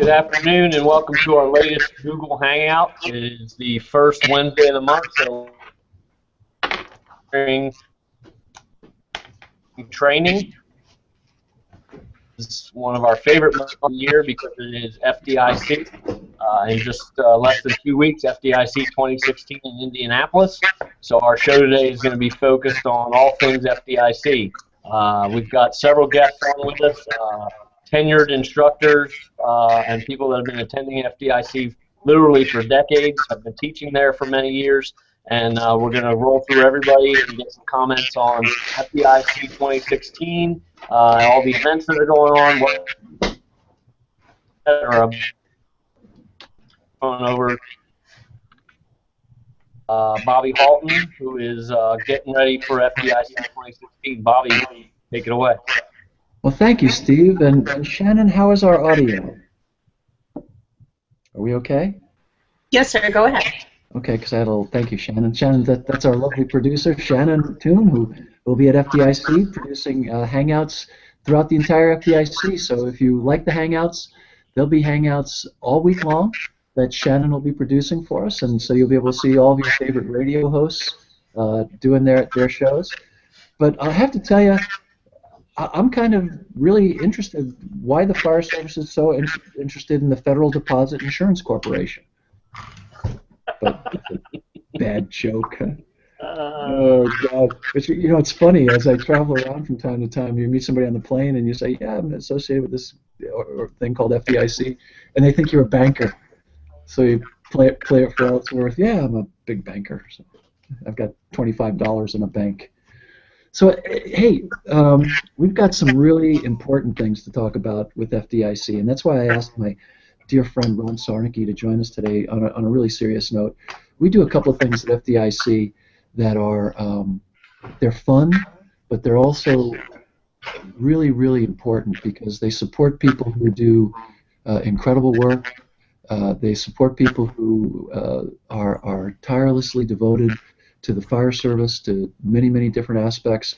Good afternoon and welcome to our latest Google Hangout. It is the first Wednesday of the month, so during training. This is one of our favorite months of the year because it is FDIC. In just less than 2 weeks, FDIC 2016 in Indianapolis. So our show today is going to be focused on all things FDIC. We've got several guests on with us, tenured instructors and people that have been attending FDIC literally for decades. I've been teaching there for many years, and we're going to roll through everybody and get some comments on FDIC 2016, all the events that are going on, what are over Bobby Halton, who is getting ready for FDIC 2016. Bobby, take it away. Well, thank you, Steve. And Shannon, how is our audio? Are we okay? Yes, sir. Go ahead. Okay, because I had a little thank you, Shannon. Shannon, that's our lovely producer, Shannon Toon, who will be at FDIC producing Hangouts throughout the entire FDIC. So if you like the Hangouts, there'll be Hangouts all week long that Shannon will be producing for us, and so you'll be able to see all of your favorite radio hosts doing their shows. But I have to tell you, I'm kind of really interested why the Fire Service is so interested in the Federal Deposit Insurance Corporation. But that's a bad joke. Oh, God. But, you know, it's funny. As I travel around from time to time, you meet somebody on the plane and you say, yeah, I'm associated with this or thing called FDIC, and they think you're a banker. So you play it for all it's worth. Yeah, I'm a big banker. So I've got $25 in a bank. So, hey, we've got some really important things to talk about with FDIC, and that's why I asked my dear friend Ron Sarnicki to join us today on a really serious note. We do a couple of things at FDIC that are they're fun, but they're also really, really important because they support people who do incredible work. They support people who are tirelessly devoted to the fire service, to many, many different aspects.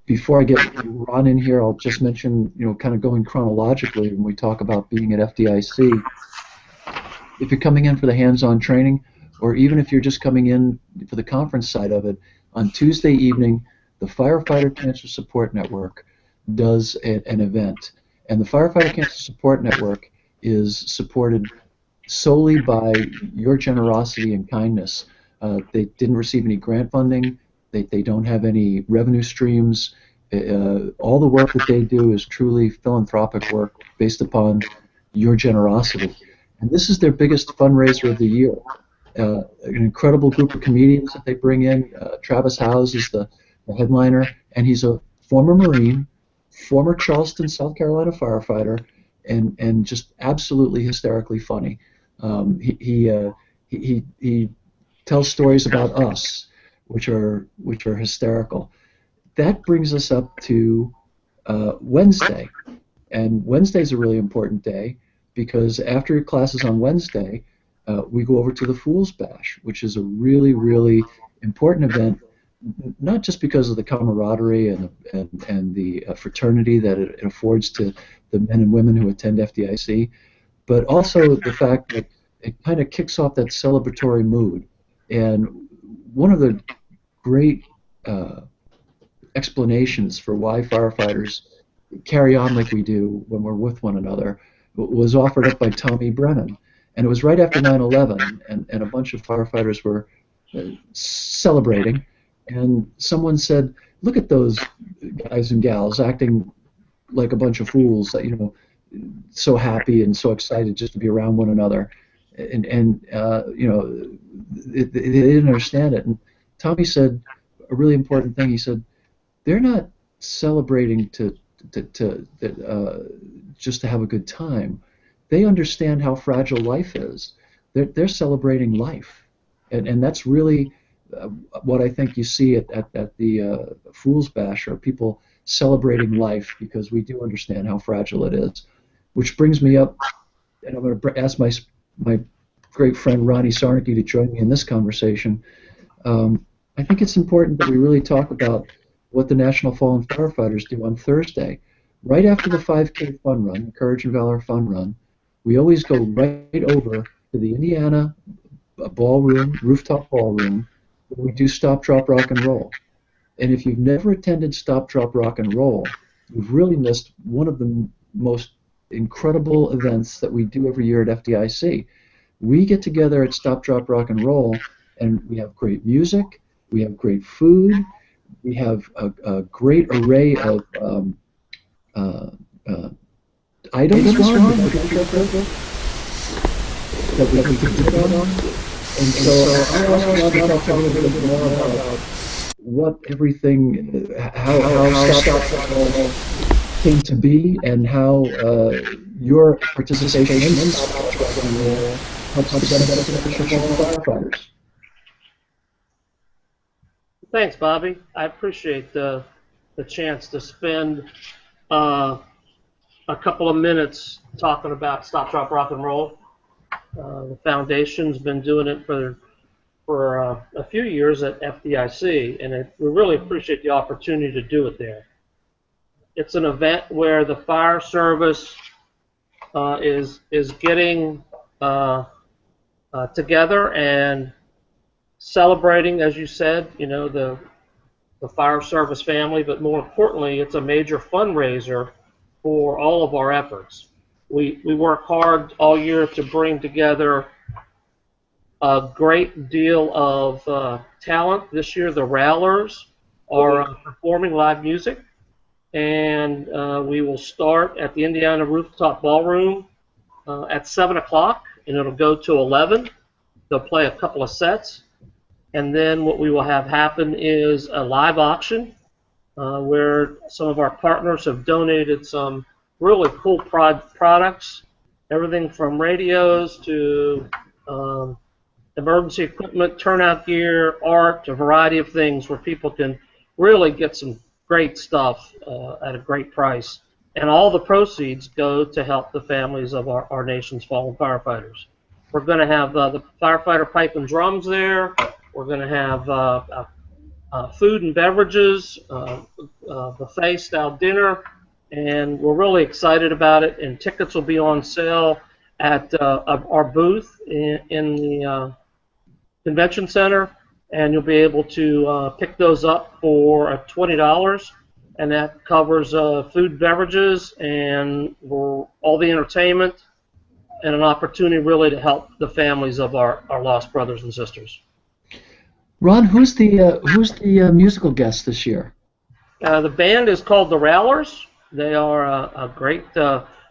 Before I get Ron in here, I'll just mention, you know, kind of going chronologically when we talk about being at FDIC. If you're coming in for the hands-on training, or even if you're just coming in for the conference side of it, on Tuesday evening, the Firefighter Cancer Support Network does an event. And the Firefighter Cancer Support Network is supported solely by your generosity and kindness. They didn't receive any grant funding. They don't have any revenue streams. All the work that they do is truly philanthropic work based upon your generosity. And this is their biggest fundraiser of the year. An incredible group of comedians that they bring in. Travis Howes is the headliner, and he's a former Marine, former Charleston, South Carolina firefighter, and just absolutely hysterically funny. He tells stories about us, which are hysterical. That brings us up to Wednesday, and Wednesday's a really important day because after your classes on Wednesday, we go over to the Fool's Bash, which is a really, really important event, not just because of the camaraderie and the fraternity that it affords to the men and women who attend FDIC, but also the fact that it kind of kicks off that celebratory mood. And one of the great explanations for why firefighters carry on like we do when we're with one another was offered up by Tommy Brennan. And it was right after 9/11, and a bunch of firefighters were celebrating, and someone said, look at those guys and gals acting like a bunch of fools, you know, so happy and so excited just to be around one another. And you know, they didn't understand it. And Tommy said a really important thing. He said, they're not celebrating just to have a good time. They understand how fragile life is. They're celebrating life, and that's really what I think you see at the Fool's Bash, are people celebrating life because we do understand how fragile it is. Which brings me up, and I'm going to ask my great friend Ronnie Sarnicki to join me in this conversation. I think it's important that we really talk about what the National Fallen Firefighters do on Thursday, right after the 5K fun run, Courage and Valor fun run, we always go right over to the Indiana ballroom, rooftop ballroom, where we do Stop, Drop, Rock, and Roll. And if you've never attended Stop, Drop, Rock, and Roll, you've really missed one of the most incredible events that we do every year at FDIC. We get together at Stop, Drop, Rock, and Roll, and we have great music, we have great food, we have a great array of items, Ron, that we can dip on. And so I'll ask Ron to talk a little bit more about what everything, how Stop came to be, and how your participation in Stop helps benefit firefighters. Thanks, Bobby. I appreciate the chance to spend a couple of minutes talking about Stop, Drop, Rock, and Roll. The foundation's been doing it for a few years at FDIC, and we really appreciate the opportunity to do it there. It's an event where the fire service is getting together and celebrating, as you said, you know, the fire service family, but more importantly, it's a major fundraiser for all of our efforts. We work hard all year to bring together a great deal of talent. This year, the Railers are performing live music, and we will start at the Indiana Rooftop Ballroom at 7 o'clock, and it'll go to 11. They'll play a couple of sets, and then what we will have happen is a live auction where some of our partners have donated some really cool products, everything from radios to emergency equipment, turnout gear, art, a variety of things where people can really get some great stuff at a great price. And all the proceeds go to help the families of our nation's fallen firefighters. We're going to have the firefighter pipe and drums there. We're going to have food and beverages, buffet-style dinner, and we're really excited about it. And tickets will be on sale at our booth in the convention center, and you'll be able to pick those up for $20, and that covers food, beverages, and all the entertainment, and an opportunity really to help the families of our lost brothers and sisters. Ron, who's the musical guest this year? The band is called the Railers. They are a great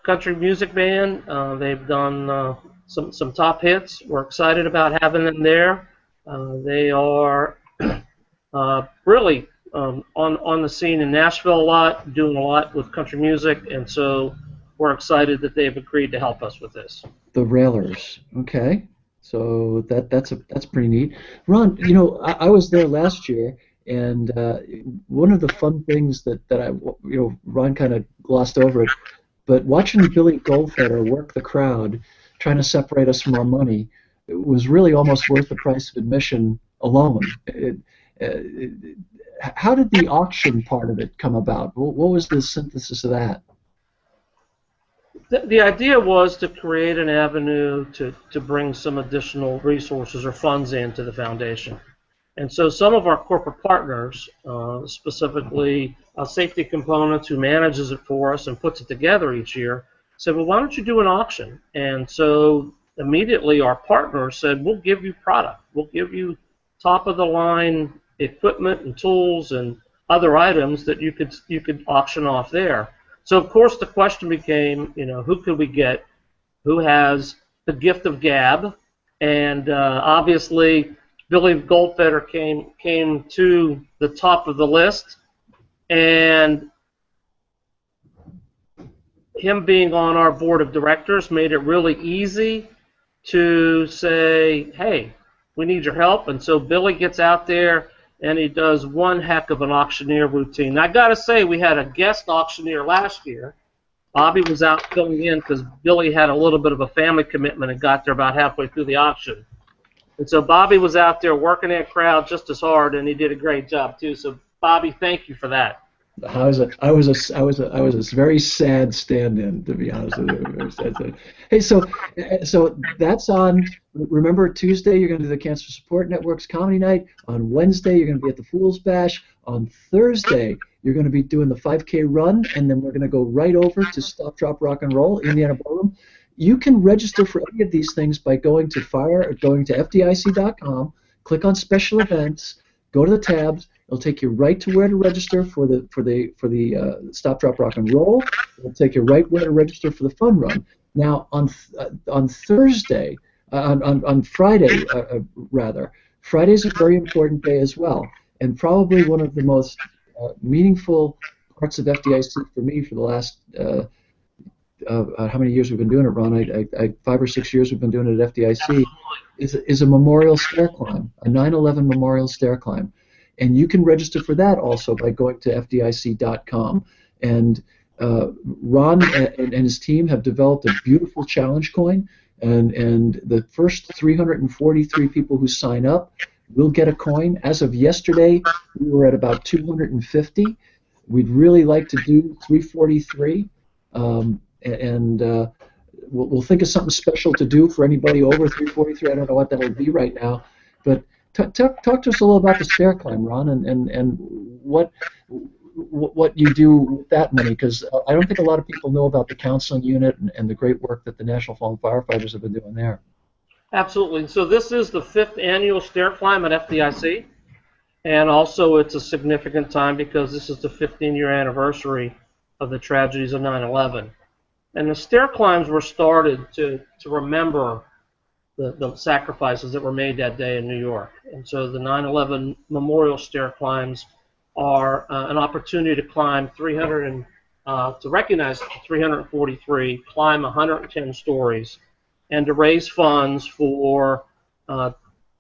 country music band. They've done some top hits. We're excited about having them there. They are really on the scene in Nashville a lot, doing a lot with country music, and so we're excited that they've agreed to help us with this. The Railers, okay. So that's pretty neat. Ron, you know, I was there last year, and one of the fun things that Ron kind of glossed over it, but watching Billy Goldfeder work the crowd, trying to separate us from our money, it was really almost worth the price of admission alone. How did the auction part of it come about? What was the synthesis of that? The idea was to create an avenue to bring some additional resources or funds into the foundation. And so some of our corporate partners, specifically Safety Components, who manages it for us and puts it together each year, said, well, why don't you do an auction? And so immediately our partners said, we'll give you product. We'll give you top-of-the-line equipment and tools and other items that you could auction off there. So, of course, the question became, you know, who could we get who has the gift of gab? And obviously, Billy Goldfeder came to the top of the list. And him being on our board of directors made it really easy to say, hey, we need your help. And so Billy gets out there, and he does one heck of an auctioneer routine. Now, I got to say, we had a guest auctioneer last year. Bobby was out filling in because Billy had a little bit of a family commitment and got there about halfway through the auction. And so Bobby was out there working that crowd just as hard, and he did a great job, too. So, Bobby, thank you for that. I was a very sad stand-in, to be honest with you. Very sad. Hey, so that's on. Remember, Tuesday you're going to do the Cancer Support Network's Comedy Night. On Wednesday you're going to be at the Fool's Bash. On Thursday you're going to be doing the 5K run, and then we're going to go right over to Stop, Drop, Rock and Roll, Indiana Ballroom. You can register for any of these things by going to FDIC.com, click on Special Events, go to the tabs. It'll take you right to where to register for the Stop, Drop, Rock and Roll. It'll take you right where to register for the fun run. Now on Thursday, on Friday rather, Friday's a very important day as well, and probably one of the most meaningful parts of FDIC for me for the last how many years we've been doing it, Ron? 5 or 6 years we've been doing it at FDIC. Is a memorial stair climb, a 9/11 memorial stair climb. And you can register for that also by going to FDIC.com. And Ron and his team have developed a beautiful challenge coin. And the first 343 people who sign up will get a coin. As of yesterday, we were at about 250. We'd really like to do 343. We'll think of something special to do for anybody over 343. I don't know what that'll be right now. But talk to us a little about the stair climb, Ron, and what you do with that money, because I don't think a lot of people know about the counseling unit and the great work that the National Fallen Firefighters have been doing there. Absolutely. So this is the 5th annual stair climb at FDIC, and also it's a significant time because this is the 15-year anniversary of the tragedies of 9/11. And the stair climbs were started to remember the sacrifices that were made that day in New York. And so the 9/11 memorial stair climbs are an opportunity to climb to recognize 343, climb 110 stories, and to raise funds for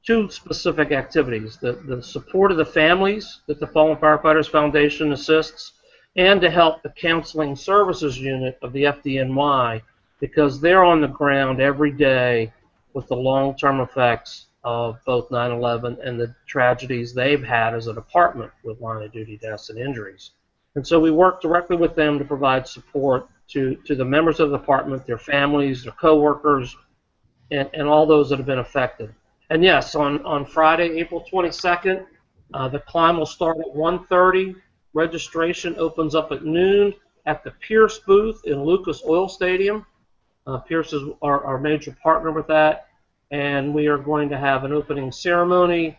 2 specific activities: the support of the families that the Fallen Firefighters Foundation assists, and to help the Counseling Services Unit of the FDNY, because they're on the ground every day with the long-term effects of both 9/11 and the tragedies they've had as a department with line-of-duty deaths and injuries. And so we work directly with them to provide support to the members of the department, their families, their co-workers, and all those that have been affected. And yes, on Friday, April 22nd, the climb will start at 1:30. Registration opens up at noon at the Pierce booth in Lucas Oil Stadium. Pierce is our major partner with that, and we are going to have an opening ceremony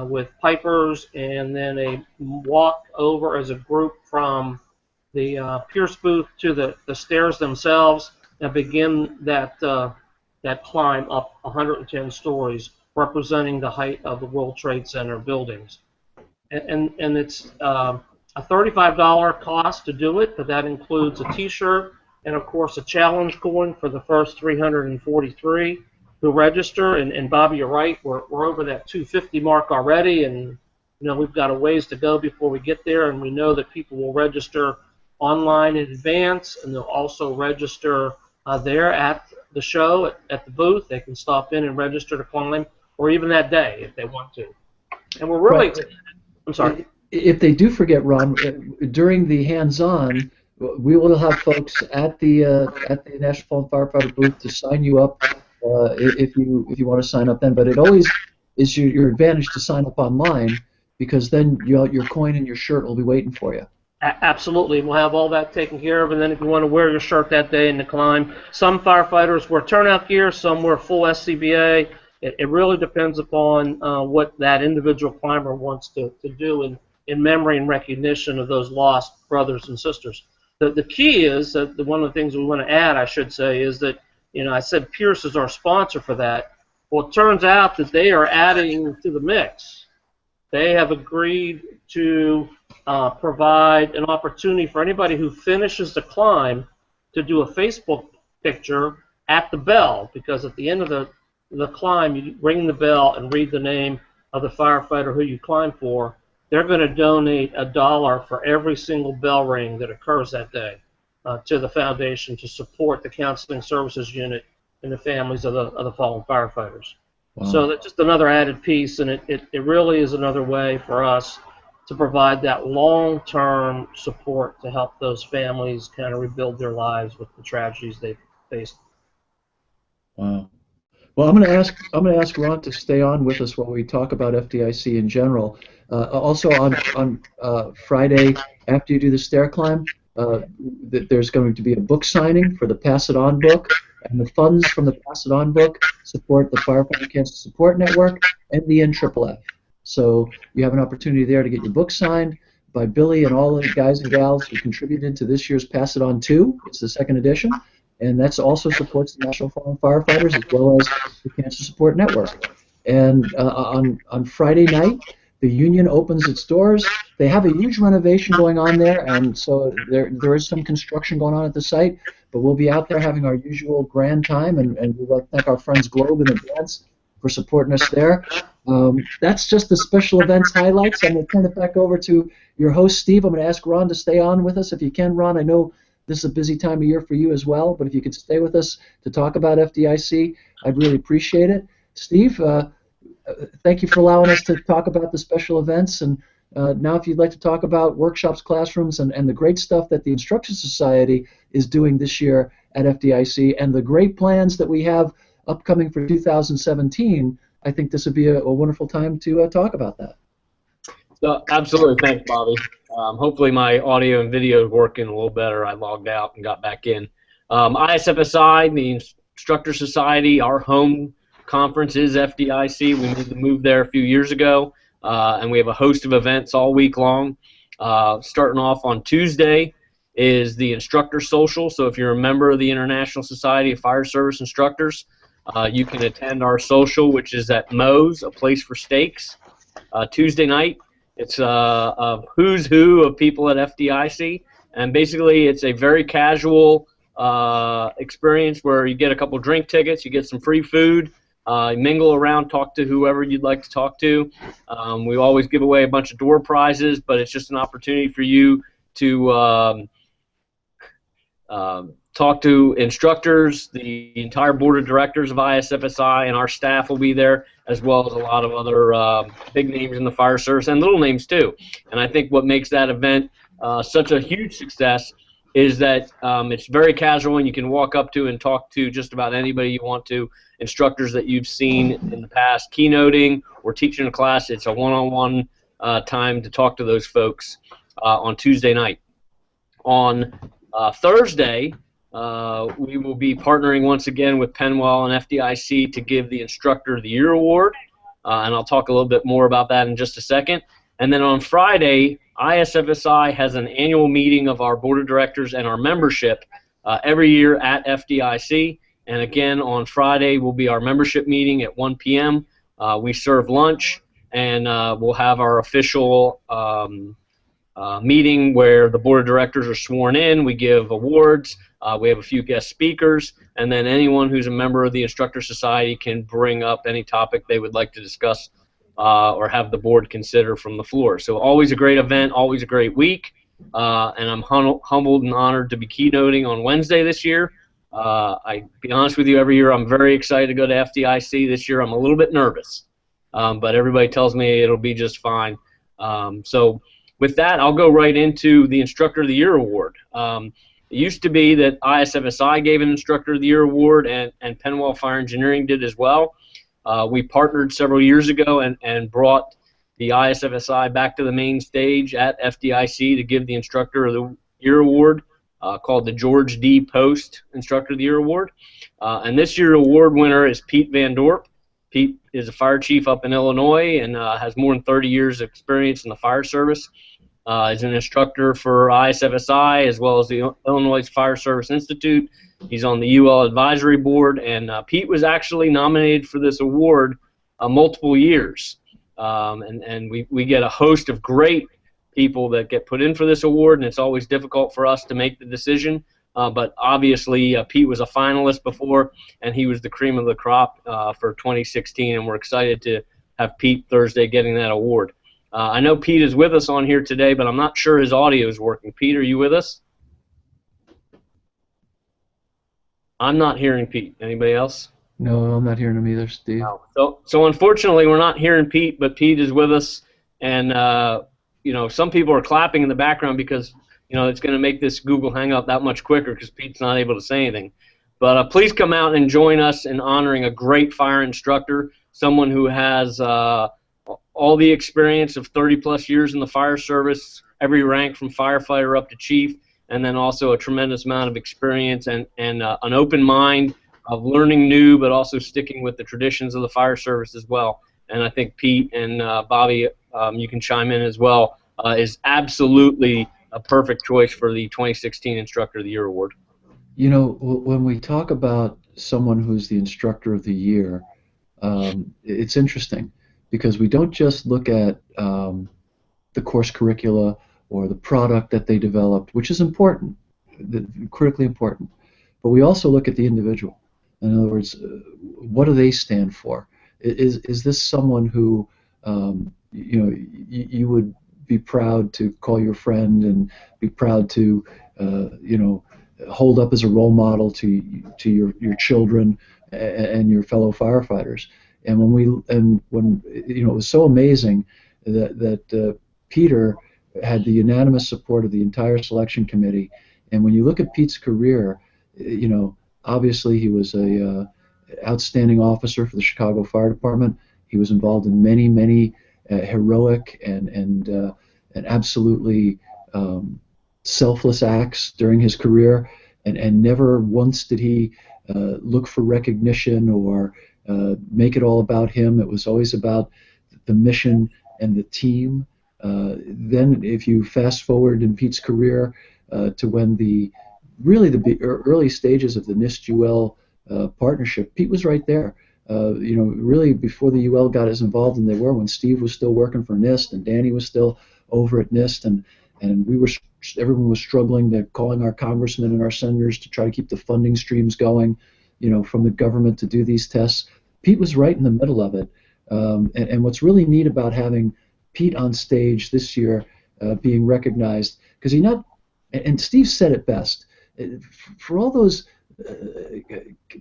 with pipers, and then a walk over as a group from the Pierce booth to the stairs themselves, and begin that climb up 110 stories, representing the height of the World Trade Center buildings. And it's a $35 cost to do it, but that includes a T-shirt and, of course, a challenge coin for the first 343 who register. And Bobby, you're right, we're over that 250 mark already, and we've got a ways to go before we get there. And we know that people will register online in advance, and they'll also register there at the show at the booth. They can stop in and register to climb, or even that day if they want to. And we're really, right. I'm sorry. If they do forget, Ron, during the hands-on, we will have folks at the National Fallen Firefighter booth to sign you up if you want to sign up then. But it always is your advantage to sign up online, because then your coin and your shirt will be waiting for you. Absolutely. We'll have all that taken care of. And then if you want to wear your shirt that day in the climb, some firefighters wear turnout gear, some wear full SCBA. It really depends upon what that individual climber wants to do in memory and recognition of those lost brothers and sisters. The key is that one of the things we want to add, I should say, is that, I said Pierce is our sponsor for that. Well, it turns out that they are adding to the mix. They have agreed to provide an opportunity for anybody who finishes the climb to do a Facebook picture at the bell, because at the end of the climb, you ring the bell and read the name of the firefighter who you climb for. They're going to donate $1 for every single bell ring that occurs that day to the foundation to support the Counseling Services Unit and the families of the fallen firefighters. Wow. So that's just another added piece, and it really is another way for us to provide that long-term support to help those families kind of rebuild their lives with the tragedies they've faced. Wow. Well, I'm going to ask Ron to stay on with us while we talk about FDIC in general. Also on Friday, after you do the stair climb, there's going to be a book signing for the Pass It On book, and the funds from the Pass It On book support the Firefighter Cancer Support Network and the NFFF. So you have an opportunity there to get your book signed by Billy and all the guys and gals who contributed to this year's Pass It On 2. It's the second edition. And that also supports the National Fallen Firefighters as well as the Cancer Support Network. And on Friday night, the union opens its doors. They have a huge renovation going on there, and so there is some construction going on at the site. But we'll be out there having our usual grand time, and we want to thank our friends Globe in advance for supporting us there. That's just the special events highlights. I'm going to turn it back over to your host, Steve. I'm going to ask Ron to stay on with us if you can, Ron. I know this is a busy time of year for you as well, but if you could stay with us to talk about FDIC, I'd really appreciate it. Steve, thank you for allowing us to talk about the special events, and now if you'd like to talk about workshops, classrooms, and the great stuff that the Instructor Society is doing this year at FDIC, and the great plans that we have upcoming for 2017, I think this would be a wonderful time to talk about that. So, absolutely, thanks, Bobby. Hopefully my audio and video is working a little better. I logged out and got back in. ISFSI, the Instructor Society, our home conference is FDIC. We made the move there a few years ago, and we have a host of events all week long. Starting off on Tuesday is the Instructor Social. So if you're a member of the International Society of Fire Service Instructors, you can attend our social, which is at Moe's, a place for steaks, Tuesday night. It's a who's who of people at FDIC, and basically it's a very casual experience where you get a couple drink tickets, you get some free food, you mingle around, talk to whoever you'd like to talk to. We always give away a bunch of door prizes, but it's just an opportunity for you to talk to instructors. The entire board of directors of ISFSI and our staff will be there, as well as a lot of other big names in the fire service and little names too. And I think what makes that event such a huge success is that it's very casual, and you can walk up to and talk to just about anybody you want to, instructors that you've seen in the past keynoting or teaching a class. It's a one-on-one time to talk to those folks on Tuesday night. On Thursday, we will be partnering once again with Penwell and FDIC to give the Instructor of the Year Award, and I'll talk a little bit more about that in just a second. And then on Friday, ISFSI has an annual meeting of our board of directors and our membership every year at FDIC. And again, on Friday will be our membership meeting at 1 p.m. We serve lunch, and we'll have our official meeting where the board of directors are sworn in. We give awards. We have a few guest speakers, and then anyone who's a member of the Instructor Society can bring up any topic they would like to discuss or have the board consider from the floor. So always a great event, always a great week, and I'm humbled and honored to be keynoting on Wednesday this year. I be honest with you, every year I'm very excited to go to FDIC. This year I'm a little bit nervous, but everybody tells me it'll be just fine. So with that, I'll go right into the Instructor of the Year Award. It used to be that ISFSI gave an Instructor of the Year Award, and Penwell Fire Engineering did as well. We partnered several years ago and brought the ISFSI back to the main stage at FDIC to give the Instructor of the Year Award, called the George D. Post Instructor of the Year Award. And this year's award winner is Pete Van Dorpe. Pete is a fire chief up in Illinois and has more than 30 years of experience in the fire service. He's an instructor for ISFSI as well as the Illinois Fire Service Institute. He's on the UL Advisory Board, and Pete was actually nominated for this award multiple years. And we get a host of great people that get put in for this award, and it's always difficult for us to make the decision. But obviously, Pete was a finalist before, and he was the cream of the crop for 2016, and we're excited to have Pete Thursday getting that award. I know Pete is with us on here today, but I'm not sure his audio is working. Pete, are you with us? I'm not hearing Pete. Anybody else? No, I'm not hearing him either, Steve. No. So unfortunately, we're not hearing Pete, but Pete is with us, and some people are clapping in the background because it's going to make this Google Hangout that much quicker because Pete's not able to say anything. But please come out and join us in honoring a great fire instructor, someone who has all the experience of 30-plus years in the fire service, every rank from firefighter up to chief, and then also a tremendous amount of experience and an open mind of learning new, but also sticking with the traditions of the fire service as well. And I think Pete and Bobby, you can chime in as well, is absolutely a perfect choice for the 2016 Instructor of the Year award. When we talk about someone who's the Instructor of the Year, it's interesting because we don't just look at the course curricula or the product that they developed, which is important, critically important, but we also look at the individual. In other words, what do they stand for? Is this someone who you would be proud to call your friend and be proud to hold up as a role model to your children and your fellow firefighters? And when it was so amazing that Peter had the unanimous support of the entire selection committee. And when you look at Pete's career, obviously he was a outstanding officer for the Chicago Fire Department. He was involved in many heroic and absolutely selfless acts during his career, and never once did he look for recognition or make it all about him. It was always about the mission and the team. Then if you fast forward in Pete's career to when the early stages of the NIST-UL partnership, Pete was right there. Really before the UL got as involved as they were, when Steve was still working for NIST and Danny was still over at NIST, and everyone was struggling to calling our congressmen and our senators to try to keep the funding streams going, from the government to do these tests. Pete was right in the middle of it. And what's really neat about having Pete on stage this year, being recognized, because and Steve said it best, for all those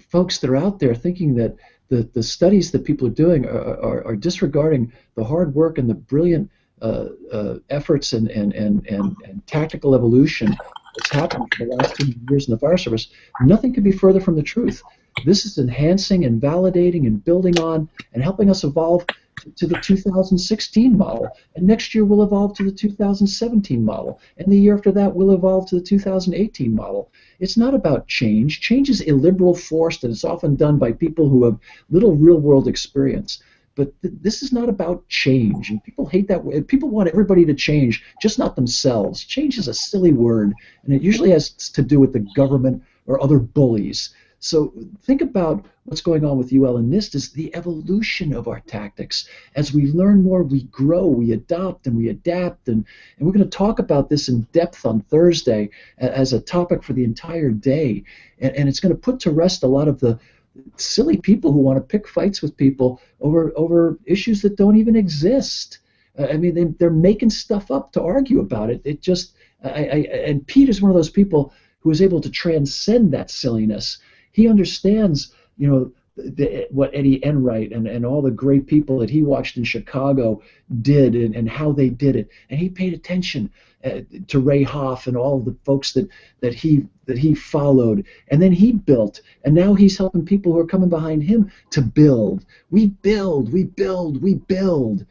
folks that are out there thinking that the studies that people are doing are disregarding the hard work and the brilliant efforts and tactical evolution that's happened for the last 2 years in the fire service, nothing could be further from the truth. This is enhancing and validating and building on and helping us evolve to the 2016 model, and next year we'll evolve to the 2017 model, and the year after that we'll evolve to the 2018 model. It's not about change. Change is illiberal force, and it's often done by people who have little real-world experience. But this is not about change, and people hate that. People want everybody to change, just not themselves. Change is a silly word, and it usually has to do with the government or other bullies. So think about what's going on with UL and NIST is the evolution of our tactics. As we learn more, we grow, we adopt, and we adapt. And we're going to talk about this in depth on Thursday as a topic for the entire day. And it's going to put to rest a lot of the silly people who want to pick fights with people over issues that don't even exist. I mean, they're making stuff up to argue about it. It just, and Pete is one of those people who is able to transcend that silliness. He understands, what Eddie Enright and all the great people that he watched in Chicago did and how they did it, and he paid attention to Ray Hoff and all of the folks that he followed, and then he built, and now he's helping people who are coming behind him to build. We build, we build, we build.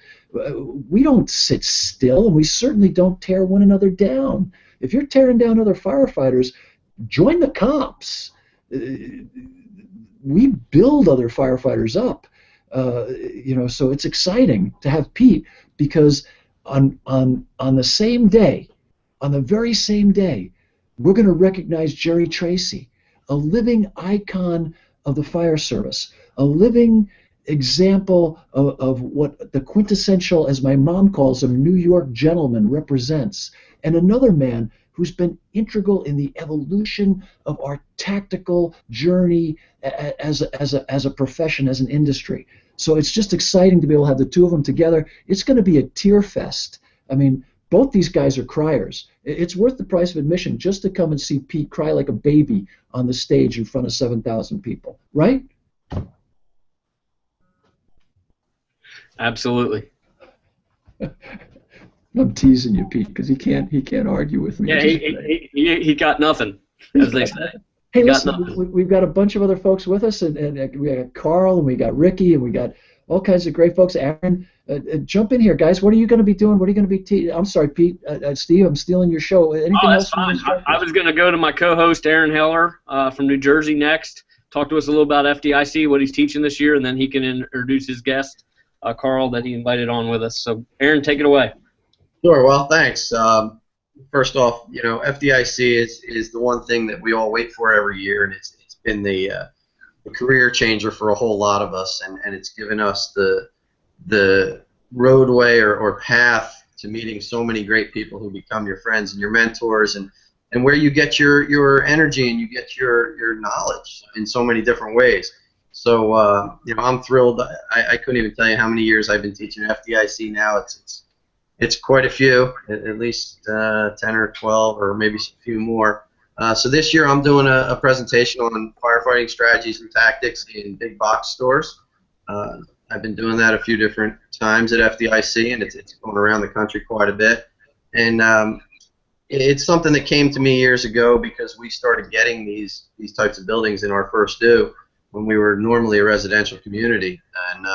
We don't sit still, and we certainly don't tear one another down. If you're tearing down other firefighters, join the comps. We build other firefighters up, so it's exciting to have Pete, because on the same day, on the very same day, we're going to recognize Jerry Tracy, a living icon of the fire service, a living example of what the quintessential, as my mom calls him, New York gentleman represents, and another man who's been integral in the evolution of our tactical journey as a profession, as an industry. So it's just exciting to be able to have the two of them together. It's going to be a tear fest. I mean, both these guys are criers. It's worth the price of admission just to come and see Pete cry like a baby on the stage in front of 7,000 people, right? Absolutely. I'm teasing you, Pete, because he can't argue with me. Yeah, he got nothing, as they say. Hey, He got listen, nothing. we've got a bunch of other folks with us, and we got Carl, and we got Ricky, and we got all kinds of great folks. Aaron, jump in here, guys. What are you going to be doing? What are you going to be I'm sorry, Pete. Steve, I'm stealing your show. Anything else? That's fine. I was going to go to my co-host, Aaron Heller, from New Jersey next. Talk to us a little about FDIC, what he's teaching this year, and then he can introduce his guest, Carl, that he invited on with us. So, Aaron, take it away. Sure. Well, thanks. First off, FDIC is the one thing that we all wait for every year, and it's been the career changer for a whole lot of us, and it's given us the roadway or path to meeting so many great people who become your friends and your mentors, and where you get your energy and you get your knowledge in so many different ways. So I'm thrilled. I couldn't even tell you how many years I've been teaching FDIC now. It's quite a few, at least 10 or 12, or maybe a few more. So this year I'm doing a presentation on firefighting strategies and tactics in big box stores. I've been doing that a few different times at FDIC, and it's going around the country quite a bit. And it's something that came to me years ago because we started getting these types of buildings in our first due when we were normally a residential community, and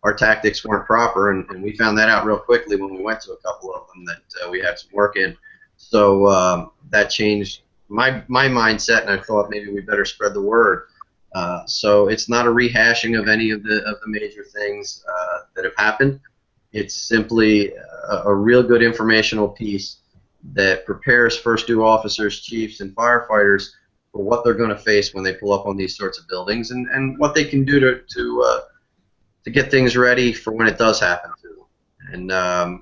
our tactics weren't proper, and we found that out real quickly when we went to a couple of them that we had some work in. So that changed my mindset, and I thought maybe we better spread the word. So it's not a rehashing of any of the major things that have happened. It's simply a real good informational piece that prepares first due officers, chiefs, and firefighters for what they're going to face when they pull up on these sorts of buildings, and what they can do to get things ready for when it does happen to them. And I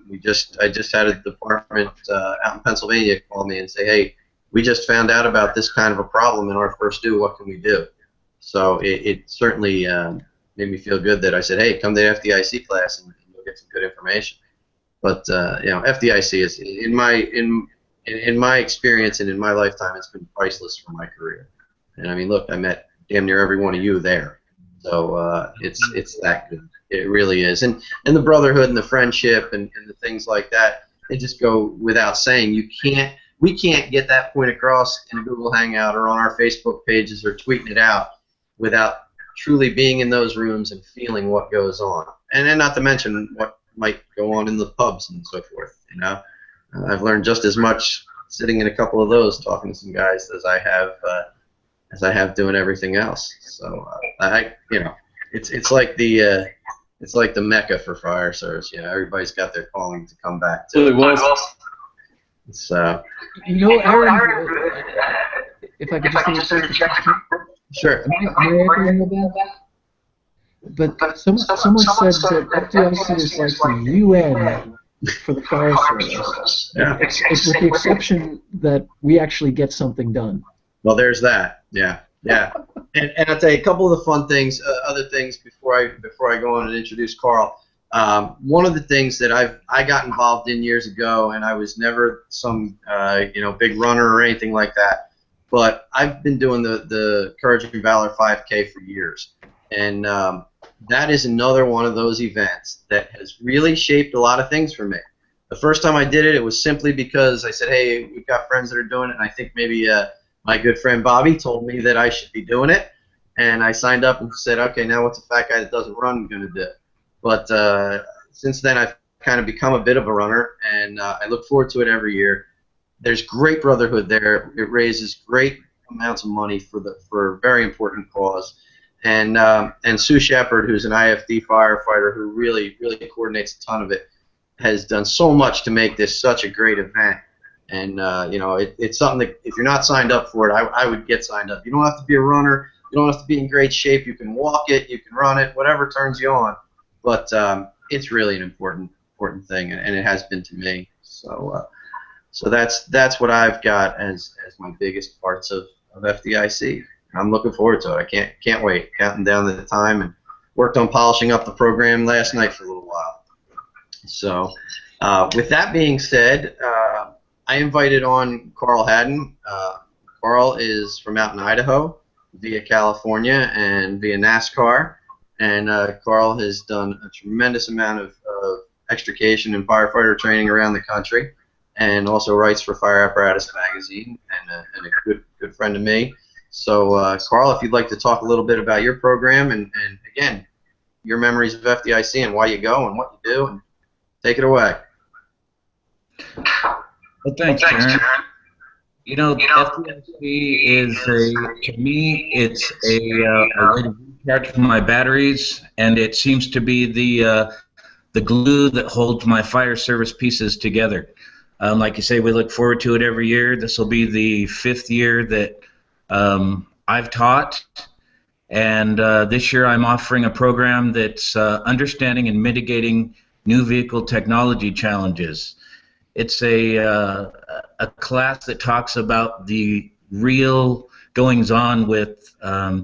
just had a department out in Pennsylvania call me and say, hey, we just found out about this kind of a problem in our first due. What can we do? So it certainly made me feel good that I said, hey, come to the FDIC class and you'll get some good information. But FDIC is in my experience and in my lifetime, it's been priceless for my career. And I mean, look, I met damn near every one of you there. So it's that good. It really is. And the brotherhood and the friendship and the things like that, they just go without saying. We can't get that point across in a Google Hangout or on our Facebook pages or tweeting it out without truly being in those rooms and feeling what goes on. And then not to mention what might go on in the pubs and so forth. I've learned just as much sitting in a couple of those talking to some guys as I have doing everything else. So it's like the Mecca for fire service. Everybody's got their calling to come back to. It was. So. Aaron, if I could just interject. Sure. Am I echoing about that? But someone said that FDIC is like the UN for the fire service. Yeah. It's with the exception that we actually get something done. Well, there's that. Yeah. And I'll tell you a couple of the fun things, other things before I go on and introduce Carl. One of the things that I got involved in years ago, and I was never some big runner or anything like that, but I've been doing the Courage and Valor 5K for years, and that is another one of those events that has really shaped a lot of things for me. The first time I did it, it was simply because I said, hey, we've got friends that are doing it, and I think maybe my good friend Bobby told me that I should be doing it, and I signed up and said, okay, now what's a fat guy that doesn't run going to do? But since then, I've kind of become a bit of a runner, and I look forward to it every year. There's great brotherhood there. It raises great amounts of money for a very important cause. And Sue Shepard, who's an IFD firefighter who really coordinates a ton of it, has done so much to make this such a great event. And it's something that if you're not signed up for it, I would get signed up. You don't have to be a runner. You don't have to be in great shape. You can walk it. You can run it. Whatever turns you on. But it's really an important thing, and it has been to me. So that's what I've got as my biggest parts of FDIC. I'm looking forward to it. I can't wait. Counting down the time, and worked on polishing up the program last night for a little while. So with that being said, I invited on Carl Haddon. Carl is from out in Idaho, via California, and via NASCAR. And Carl has done a tremendous amount of extrication and firefighter training around the country, and also writes for Fire Apparatus Magazine, and a good friend of me. So, Carl, if you'd like to talk a little bit about your program and again, your memories of FDIC and why you go and what you do, and take it away. Well, thanks, Aaron. You know, FDIC is to me, it's a way to recharge my batteries, and it seems to be the glue that holds my fire service pieces together. Like you say, we look forward to it every year. This will be the 5th year that I've taught, and this year I'm offering a program that's understanding and mitigating new vehicle technology challenges. It's a class that talks about the real goings-on with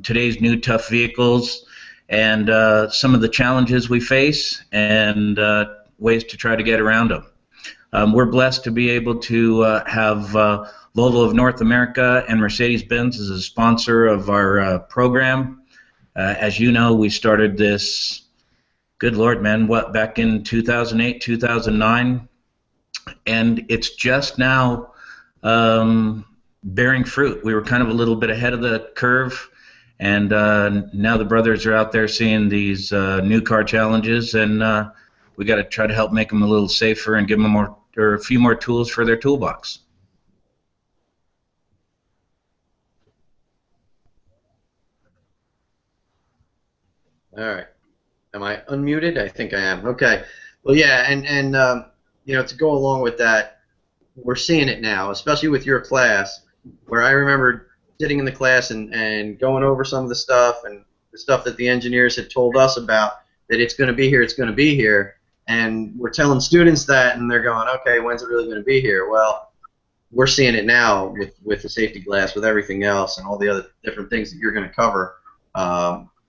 today's new tough vehicles and some of the challenges we face and ways to try to get around them. We're blessed to be able to have Volvo of North America and Mercedes-Benz as a sponsor of our program. As you know, we started this, good Lord, man, back in 2008, 2009, and it's just now bearing fruit. We were kind of a little bit ahead of the curve, and now the brothers are out there seeing these new car challenges, and we got to try to help make them a little safer and give them a few more tools for their toolbox. All right. Am I unmuted? I think I am. Okay. Well, yeah, and you know, to go along with that, we're seeing it now, especially with your class, where I remember sitting in the class and going over some of the stuff and the stuff that the engineers had told us about, that it's going to be here, it's going to be here, and we're telling students that, and they're going, okay, when's it really going to be here? Well, we're seeing it now with the safety glass, with everything else, and all the other different things that you're going to cover.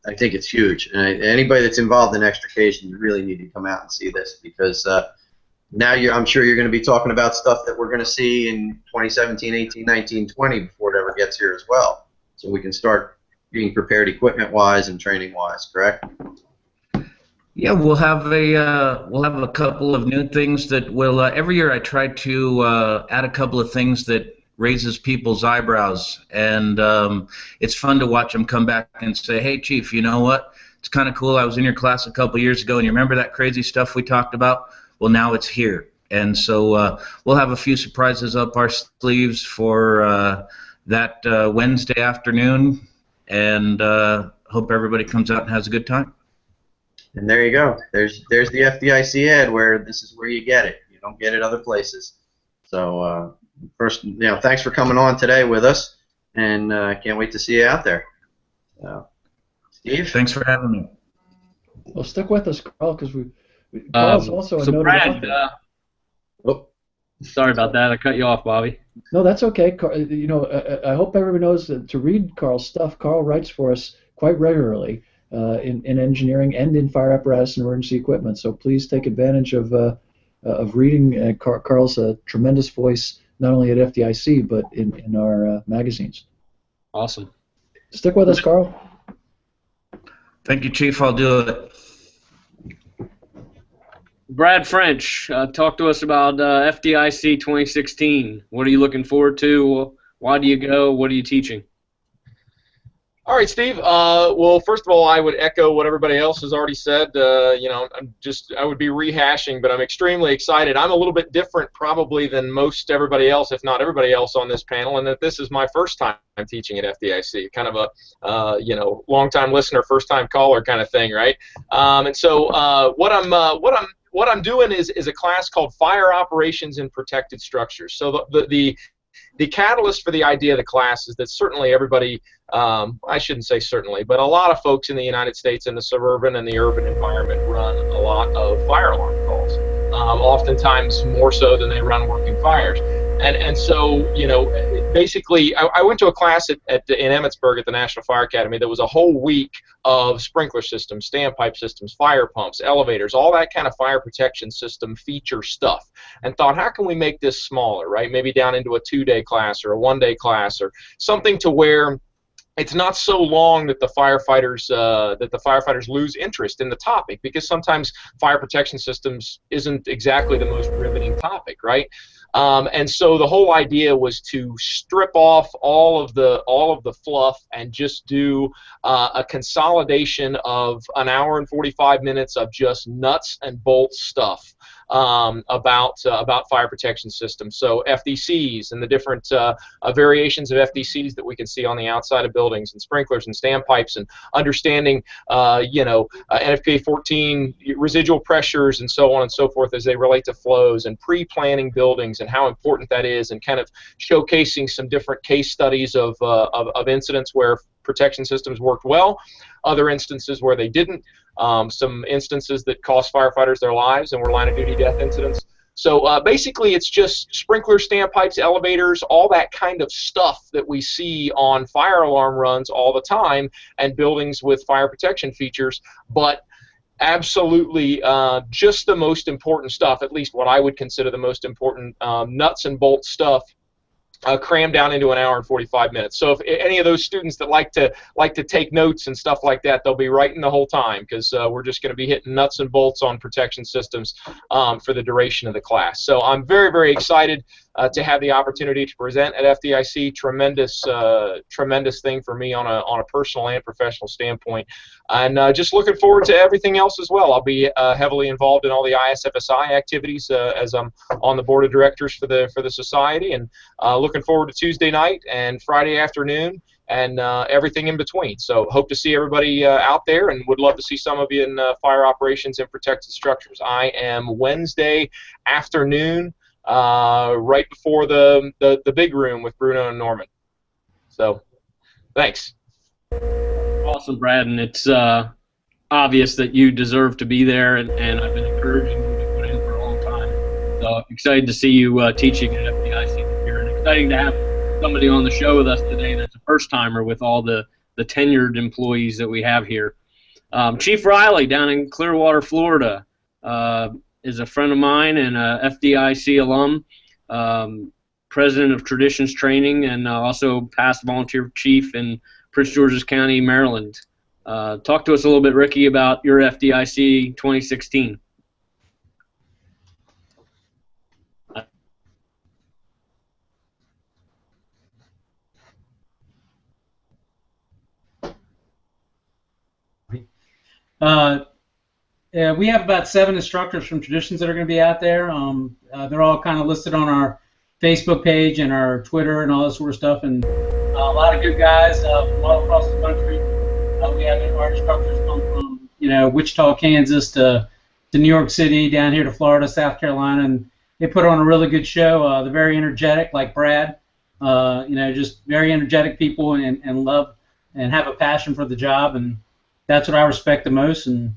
I think it's huge, and anybody that's involved in extrication, you really need to come out and see this, because now I'm sure you're going to be talking about stuff that we're going to see in 2017, 18, 19, 20 before it ever gets here as well. So we can start being prepared equipment-wise and training-wise, correct? Yeah, we'll have a couple of new things that will every year I try to add a couple of things that raises people's eyebrows, and it's fun to watch them come back and say, hey, Chief, you know what? It's kind of cool. I was in your class a couple years ago, and you remember that crazy stuff we talked about? Well, now it's here. And so we'll have a few surprises up our sleeves for that Wednesday afternoon, and hope everybody comes out and has a good time. And there you go. There's the FDIC ad where this is where you get it. You don't get it other places. So first, you know, thanks for coming on today with us, and can't wait to see you out there. Steve? Thanks for having me. Well, stick with us, Carl, because Carl's also a so noted Brad, Oh. sorry about that. I cut you off, Bobby. No, that's okay. You know, I hope everyone knows that to read Carl's stuff. Carl writes for us quite regularly in engineering and in fire apparatus and emergency equipment. So please take advantage of reading Carl's tremendous voice, not only at FDIC but in our magazines. Awesome. Stick with us, Carl. Thank you, Chief. I'll do it. Brad French, talk to us about FDIC 2016. What are you looking forward to? Why do you go? What are you teaching? All right, Steve. Well, first of all, I would echo what everybody else has already said. You know, I would be rehashing, but I'm extremely excited. I'm a little bit different probably than most everybody else, if not everybody else on this panel, and that this is my first time teaching at FDIC. Kind of a, you know, long-time listener, first-time caller kind of thing, right? And so what I'm doing is a class called Fire Operations in Protected Structures. So the catalyst for the idea of the class is that certainly everybody, I shouldn't say certainly, but a lot of folks in the United States in the suburban and the urban environment run a lot of fire alarm calls, oftentimes more so than they run working fires. And so, you know, basically, I went to a class in Emmitsburg at the National Fire Academy. There was a whole week of sprinkler systems, standpipe systems, fire pumps, elevators, all that kind of fire protection system feature stuff, and thought, how can we make this smaller, right? Maybe down into a 2-day class or a 1-day class or something to where it's not so long that the firefighters lose interest in the topic, because sometimes fire protection systems isn't exactly the most riveting topic, right? And so the whole idea was to strip off all of the fluff and just do a consolidation of an hour and 45 minutes of just nuts and bolts stuff about fire protection systems. So FDCs and the different variations of FDCs that we can see on the outside of buildings, and sprinklers and standpipes, and understanding NFPA 14 residual pressures and so on and so forth as they relate to flows, and pre-planning buildings and how important that is, and kind of showcasing some different case studies of incidents where protection systems worked well, other instances where they didn't, some instances that cost firefighters their lives and were line of duty death incidents. So basically it's just sprinklers, standpipes, elevators, all that kind of stuff that we see on fire alarm runs all the time, and buildings with fire protection features, but absolutely just the most important stuff, at least what I would consider the most important nuts and bolts stuff, crammed down into an hour and 45 minutes. So if any of those students that like to take notes and stuff like that, they'll be writing the whole time, because we're just going to be hitting nuts and bolts on protection systems for the duration of the class. So I'm very, very excited to have the opportunity to present at FDIC. Tremendous thing for me on a personal and professional standpoint, and just looking forward to everything else as well. I'll be heavily involved in all the ISFSI activities as I'm on the board of directors for the society, and looking forward to Tuesday night and Friday afternoon and everything in between. So hope to see everybody out there, and would love to see some of you in fire operations and protected structures. I am Wednesday afternoon, right before the big room with Bruno and Norman. So thanks. Awesome, Brad, and it's obvious that you deserve to be there, and I've been encouraging you to put in for a long time. So excited to see you teaching at FDIC this year, and exciting to have somebody on the show with us today that's a first-timer with all the tenured employees that we have here. Chief Riley down in Clearwater, Florida, is a friend of mine and a FDIC alum, president of Traditions Training, and also past volunteer chief in Prince George's County, Maryland. Talk to us a little bit, Ricky, about your FDIC 2016. Yeah, we have about 7 instructors from Traditions that are going to be out there. They're all kind of listed on our Facebook page and our Twitter and all this sort of stuff, and a lot of good guys from all across the country. We have our instructors come from Wichita, Kansas to New York City, down here to Florida, South Carolina, and they put on a really good show. They're very energetic, like Brad. Just very energetic people, and love and have a passion for the job, and that's what I respect the most. And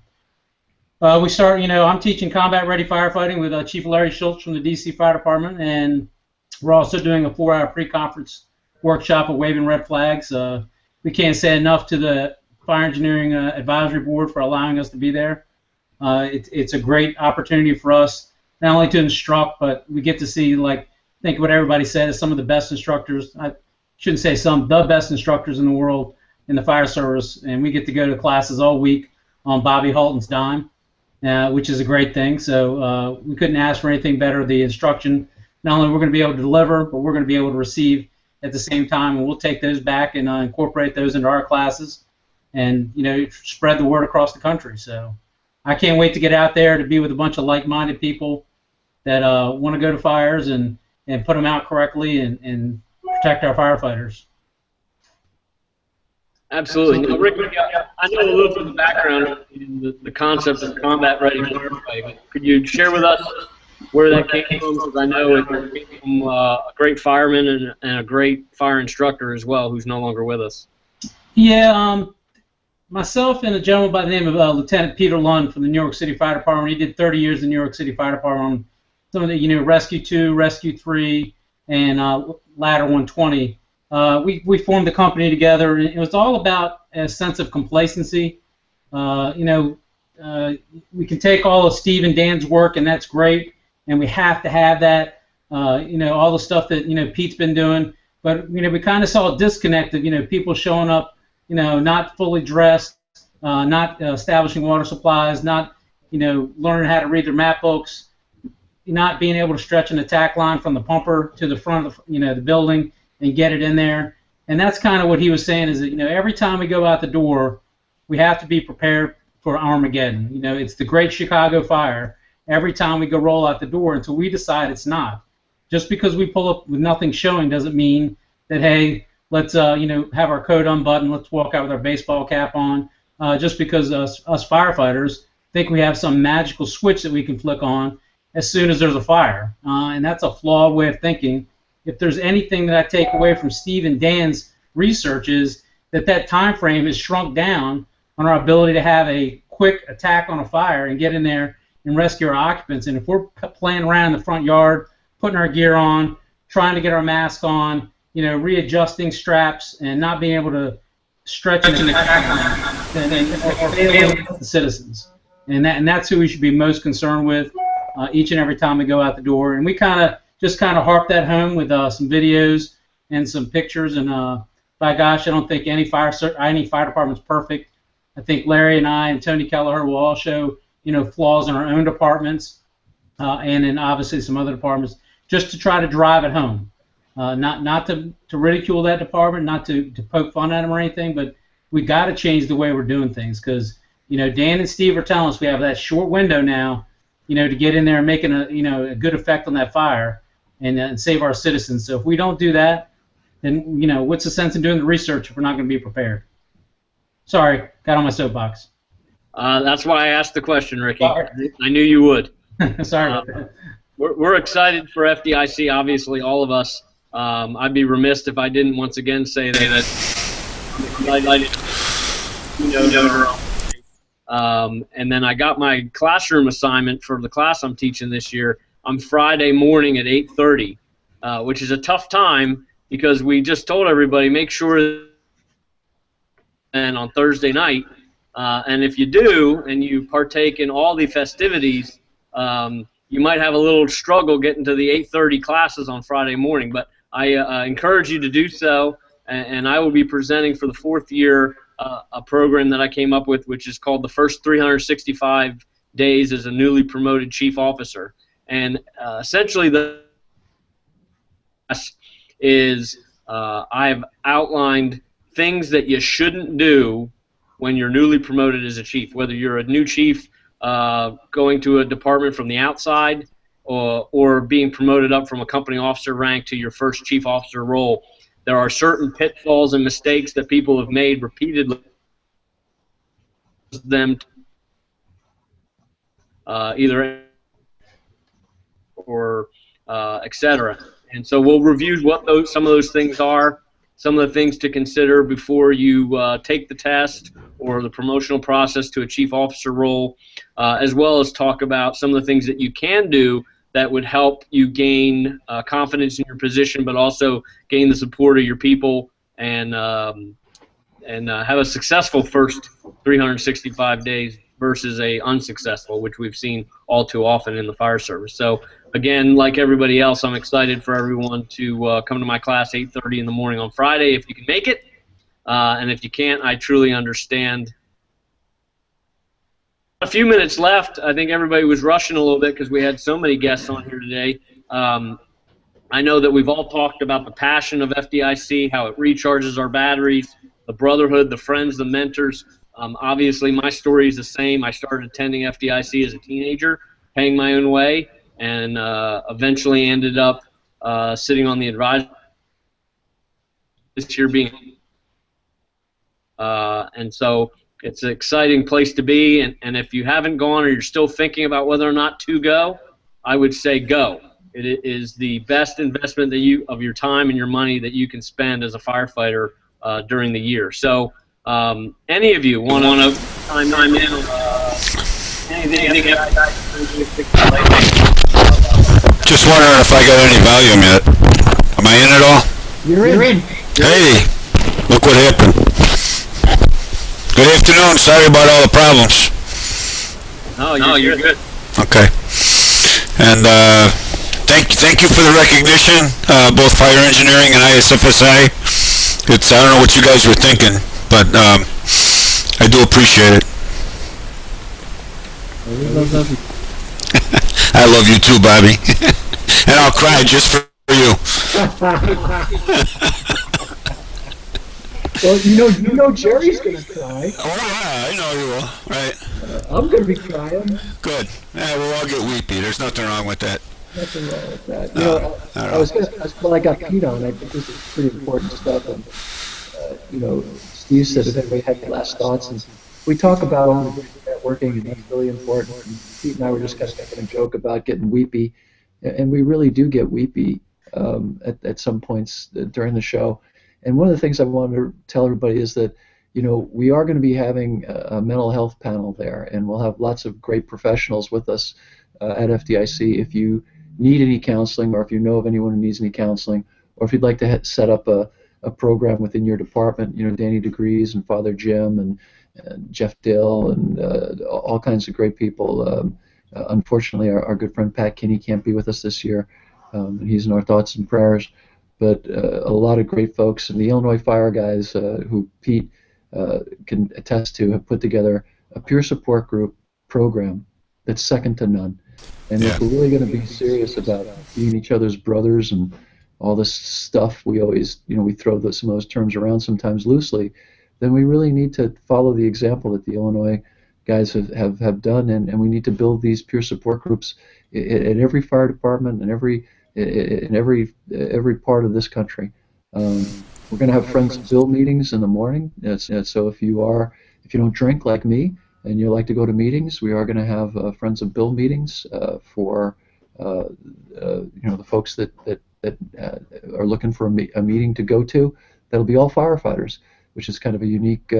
we start, I'm teaching combat-ready firefighting with Chief Larry Schultz from the D.C. Fire Department, and we're also doing a 4-hour pre-conference workshop of waving red flags. We can't say enough to the Fire Engineering Advisory Board for allowing us to be there. It's a great opportunity for us, not only to instruct, but we get to see, I think what everybody said is some of the best instructors. I shouldn't say some, the best instructors in the world in the fire service, and we get to go to classes all week on Bobby Halton's dime, which is a great thing. So we couldn't ask for anything better. The instruction, not only we're going to be able to deliver, but we're going to be able to receive at the same time, and we'll take those back and incorporate those into our classes, and spread the word across the country. So I can't wait to get out there to be with a bunch of like-minded people that want to go to fires and put them out correctly and protect our firefighters. Absolutely. Now, Rick, I know a little bit of the background in the concept of combat-ready firefighting, but could you share with us where that came from? Because I know it came from a great fireman and a great fire instructor as well, who's no longer with us. Yeah, myself and a gentleman by the name of Lieutenant Peter Lund from the New York City Fire Department. He did 30 years in the New York City Fire Department, some of the Rescue 2, Rescue 3, and Ladder 120. We formed the company together, and it was all about a sense of complacency. We can take all of Steve and Dan's work, and that's great, and we have to have that. All the stuff that Pete's been doing, But we kind of saw a disconnect of people showing up, not fully dressed, not establishing water supplies, not learning how to read their map books, not being able to stretch an attack line from the pumper to the front of the building and get it in there. And that's kind of what he was saying, is that every time we go out the door, we have to be prepared for Armageddon. It's the Great Chicago Fire every time we go roll out the door until we decide it's not. Just because we pull up with nothing showing doesn't mean that, hey, let's have our coat unbuttoned, let's walk out with our baseball cap on. Just because us firefighters think we have some magical switch that we can flick on as soon as there's a fire. And that's a flawed way of thinking. If there's anything that I take away from Steve and Dan's research, is that time frame is shrunk down on our ability to have a quick attack on a fire and get in there and rescue our occupants. And if we're playing around in the front yard, putting our gear on, trying to get our mask on, readjusting straps, and not being able to stretch in the attack line, then we're failing the citizens. And that's who we should be most concerned with each and every time we go out the door. And we kind of harp that home with some videos and some pictures. And by gosh, I don't think any fire department's perfect. I think Larry and I and Tony Kelleher will all show flaws in our own departments and in obviously some other departments, just to try to drive it home. Not to ridicule that department, not to poke fun at them or anything, but we got to change the way we're doing things, because Dan and Steve are telling us we have that short window now, to get in there and making a good effect on that fire and save our citizens. So if we don't do that, then what's the sense in doing the research if we're not going to be prepared? Sorry, got on my soapbox. That's why I asked the question, Ricky. Sorry. I knew you would. Sorry about that. We're excited for FDIC, obviously, all of us. I'd be remiss if I didn't once again say that and then I got my classroom assignment for the class I'm teaching this year on Friday morning at 8:30, which is a tough time because we just told everybody make sure and on Thursday night, and if you do and you partake in all the festivities, you might have a little struggle getting to the 8:30 classes on Friday morning, but I encourage you to do so, and I will be presenting for the fourth year a program that I came up with, which is called the First 365 Days as a Newly Promoted Chief Officer. And essentially the is I've outlined things that you shouldn't do when you're newly promoted as a chief, whether you're a new chief going to a department from the outside or being promoted up from a company officer rank to your first chief officer role. There are certain pitfalls and mistakes that people have made repeatedly, them either or etc. And so we'll review what some of those things are, some of the things to consider before you take the test or the promotional process to a chief officer role, as well as talk about some of the things that you can do that would help you gain confidence in your position, but also gain the support of your people and have a successful first 365 days versus a unsuccessful, which we've seen all too often in the fire service. So again, like everybody else, I'm excited for everyone to come to my class 8:30 in the morning on Friday if you can make it, and if you can't, I truly understand. A few minutes left. I think everybody was rushing a little bit because we had so many guests on here today. I know that we've all talked about the passion of FDIC, how it recharges our batteries, the brotherhood, the friends, the mentors. Obviously, my story is the same. I started attending FDIC as a teenager, paying my own way, and eventually ended up sitting on the advisory this year being. And so it's an exciting place to be, and if you haven't gone or you're still thinking about whether or not to go, I would say go. It is the best investment that of your time and your money that you can spend as a firefighter during the year. So any of you want to chime in? Anything? Just wondering if I got any volume yet. Am I in at all? You're in. Hey, look what happened. Good afternoon. Sorry about all the problems. No, you're good. Okay. And thank you for the recognition, both fire engineering and ISFSI. I don't know what you guys were thinking, but I do appreciate it. I love you too, Bobby. And I'll cry just for you. Well, you know Jerry's gonna cry. Oh yeah, I know you will. Right. I'm gonna be crying. Good. Yeah, we'll all get weepy. There's nothing wrong with that. Nothing wrong with that. Well, I got Pete on. I think this is pretty important stuff. And Steve said if anybody had any last thoughts, and we talk about all the networking, and that's really important. And Pete and I were just kind of making a joke about getting weepy, and we really do get weepy at some points during the show. And one of the things I wanted to tell everybody is that, we are going to be having a mental health panel there, and we'll have lots of great professionals with us at FDIC. If you need any counseling, or if you know of anyone who needs any counseling, or if you'd like to set up a program within your department, Danny DeGrees and Father Jim and Jeff Dill and all kinds of great people. Unfortunately, our good friend Pat Kinney can't be with us this year. He's in our thoughts and prayers. But a lot of great folks, and the Illinois Fire guys, who Pete can attest to, have put together a peer support group program that's second to none. And if we're really going to be serious about being each other's brothers and all this stuff, we always, we throw some of those terms around sometimes loosely, then we really need to follow the example that the Illinois guys have done, and we need to build these peer support groups in every fire department and in every part of this country. We're going to have Friends Bill meetings in the morning. So if you don't drink like me and you like to go to meetings, we are going to have Friends of Bill meetings for the folks that are looking for a meeting to go to. That'll be all firefighters, which is kind of a unique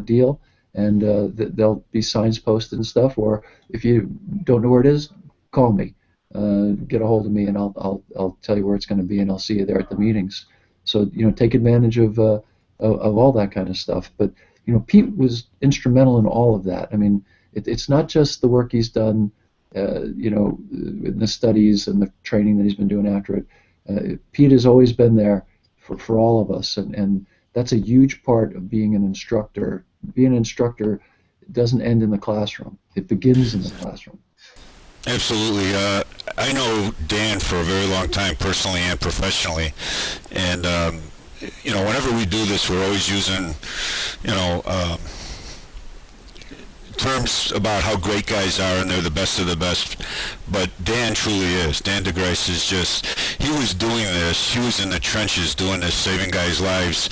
deal. And there'll be signs posted and stuff. Or if you don't know where it is, call me. Get a hold of me, and I'll tell you where it's going to be, and I'll see you there at the meetings. So take advantage of all that kind of stuff. But Pete was instrumental in all of that. I mean, it's not just the work he's done, in the studies and the training that he's been doing after it. Pete has always been there for all of us, and that's a huge part of being an instructor. Being an instructor doesn't end in the classroom; it begins in the classroom. Absolutely. I know Dan for a very long time, personally and professionally, and whenever we do this, we're always using, terms about how great guys are and they're the best of the best, but Dan truly is. Dan DeGrace is just, he was doing this, he was in the trenches doing this, saving guys' lives